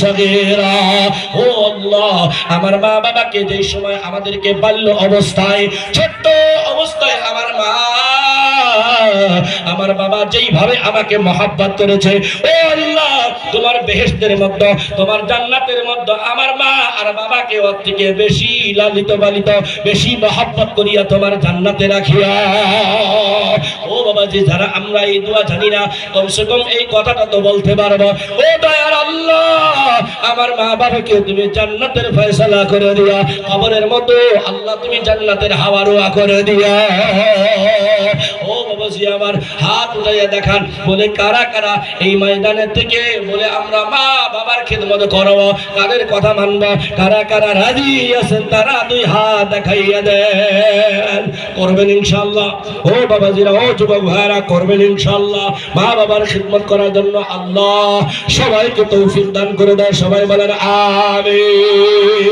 সগীরা। ও আল্লাহ, আমার মা বাবাকে যে সময় আমাদেরকে বাল্য অবস্থায় ছোট্ট অবস্থায় আমার বাবা যেইভাবে আমাকে মহব্বত করেছে, ও আল্লাহ তোমার বেহেশতের মধ্যে, তোমার জান্নাতের মধ্যে আমার মা আর বাবাকে ওর থেকে বেশি লালিত পালিত, বেশি মহব্বত করিয়া তোমার জান্নাতে রাখিয়া। ও বাবা, যে যারা আমরা এই দোয়া জানি না, কমসে কম এই কথাটা তো বলতে পারবো, ও দয়ার আল্লাহ আমার মা বাবাকে তুমি জান্নাতের ফয়সালা করে দিয়া, কবরের মতো আল্লাহ তুমি জান্নাতের হাওয়া রোয়া করে দিয়া। ও বাবাজি আমার, হাত উঠাইয়া দেখান, বলে কারা কারা এই ময়দানের থেকে বলে আমরা মা বাবার খেদমত করব, কাদের কথা মানব, কারা কারা রাজি আছেন তারা দুই হাত দেখাইয়া দেন। করবেন ইনশাআল্লাহ? ও বাবাজিরা, ও যুবক ভাইরা, করবেন ইনশাআল্লাহ? মা বাবার খিদমত করার জন্য আল্লাহ সবাইকে তৌফিক দান করে দেয়। সবাই বলেন আমিন।